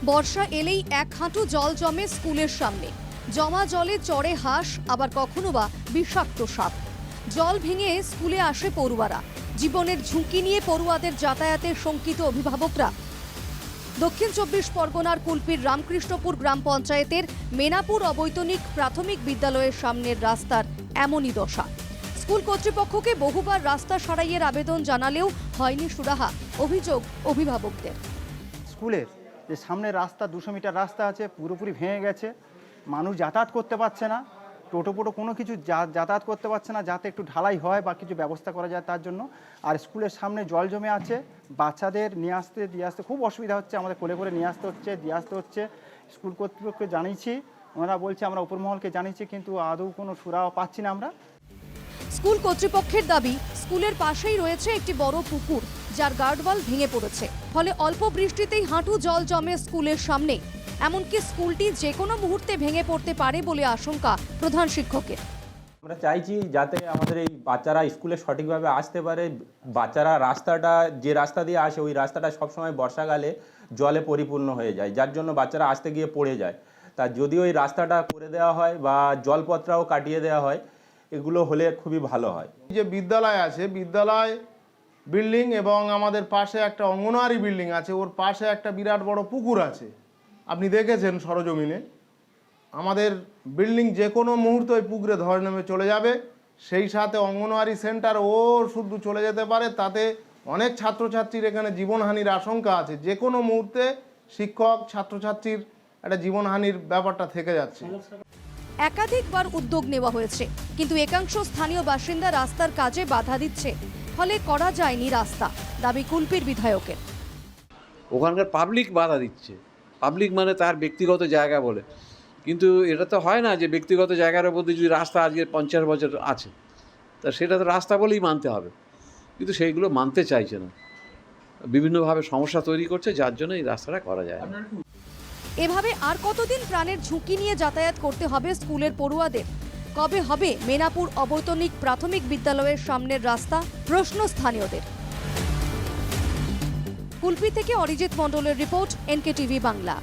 বর্ষা এলেই এক হাঁটু জল জমে স্কুলের সামনে। জমা জলে চড়ে হাঁস, আবার কখনো বা বিষাক্ত সাপ। জল ভেঙে স্কুলে আসে পড়ুয়ারা। জীবনের ঝুঁকি নিয়ে পড়ুয়াদের যাতায়াতে শঙ্কিত অভিভাবকরা। দক্ষিণ ২৪ পরগনার কুলপির রামকৃষ্ণপুর গ্রাম পঞ্চায়েতের মেনাপুর অবৈতনিক প্রাথমিক বিদ্যালয়ের সামনের রাস্তার এমনই দশা। স্কুল কর্তৃপক্ষকে বহুবার রাস্তা সারাইয়ের আবেদন জানালেও হয়নি সুরাহা। অভিযোগ অভিভাবকদের। স্কুলের যে সামনে রাস্তা 200 মিটার রাস্তা আছে, পুরোপুরি ভেঙে গেছে। মানুষ যাতায়াত করতে পারছে না, টোটো কোনো কিছু যাতায়াত করতে পারছে না, যাতে একটু ঢালাই হয় বা কিছু ব্যবস্থা করা যায় তার জন্য। আর স্কুলের সামনে জল জমে আছে, বাচ্চাদের নিয়ে আসতে খুব অসুবিধা হচ্ছে। আমাদের কোলে করে নিয়ে আসতে হচ্ছে। স্কুল কর্তৃপক্ষকে জানিয়েছি, ওনারা বলছে আমরা উপরমহলকে জানিয়েছি, কিন্তু আদৌ কোনো সুরাহা পাচ্ছি না আমরা। স্কুল কর্তৃপক্ষের দাবি, স্কুলের পাশেই রয়েছে একটি বড় পুকুর, যার গার্ডওয়াল ভেঙে পড়েছে। ফলে অল্প বৃষ্টিতেই হাঁটু জল জমে স্কুলের সামনে। এমনকি স্কুলটি যে কোনো মুহূর্তে ভেঙে পড়তে পারে বলে আশঙ্কা প্রধান শিক্ষকের। আমরা চাইছি যাতে আমাদের এই বাচ্চারা স্কুলে সঠিকভাবে আসতে পারে। বাচ্চারা যে রাস্তা দিয়ে আসে, ওই রাস্তাটা সবসময় বর্ষাকালে জলে পরিপূর্ণ হয়ে যায়, যার জন্য বাচ্চারা আসতে গিয়ে পড়ে যায়। তা যদি ওই রাস্তাটা করে দেওয়া হয় বা জলপথটাও কাটিয়ে দেওয়া হয়, এগুলো হলে খুবই ভালো হয়। যে বিদ্যালয় আছে, বিদ্যালয় বিল্ডিং এবং আমাদের পাশে একটা অঙ্গনওয়াড়ি বিল্ডিং আছে, ওর পাশে একটা বিরাট বড় পুকুর আছে। আপনি দেখেছেন সরজমিনে। আমাদের বিল্ডিং যে কোনো মুহূর্তে ওই পুকুরে ধরে নেমে চলে যাবে। সেই সাথে অঙ্গনওয়াড়ি সেন্টার ও শুধু চলে যেতে পারে, তাতে অনেক ছাত্রছাত্রীর এখানে জীবনহানির আশঙ্কা আছে। যে কোনো মুহূর্তে শিক্ষক ছাত্রছাত্রীর একটা জীবনহানির ব্যাপারটা থেকে যাচ্ছে। একাধিকবার উদ্যোগ নেওয়া হয়েছে, কিন্তু একাংশ স্থানীয় বাসিন্দা রাস্তার কাজে বাধা দিচ্ছে। ফলে করা যায়নি রাস্তা, দাবি কুলপির বিধায়কের। ওখানকার পাবলিক বাধা দিচ্ছে। পাবলিক মানে তার ব্যক্তিগত জায়গা বলে, কিন্তু এটা তো হয় না যে ব্যক্তিগত জায়গার মধ্যে যদি রাস্তা আজকে 50 বছর আছে, তা সেটা তো রাস্তা বলেই মানতে হবে। কিন্তু সেইগুলো মানতে চাইছে না, বিভিন্নভাবে সমস্যা তৈরি করছে, যার জন্য এই রাস্তাটা করা যায় না। এভাবে আর কতদিন প্রাণের ঝুঁকি নিয়ে যাতায়াত করতে হবে স্কুলের পড়ুয়াদের? কবে হবে মেনাপুর অবৈতনিক প্রাথমিক বিদ্যালয়ের সামনের রাস্তা? প্রশ্ন স্থানীয়দের। কুলপি থেকে অরিজিৎ মণ্ডলের রিপোর্ট, NKTV বাংলা।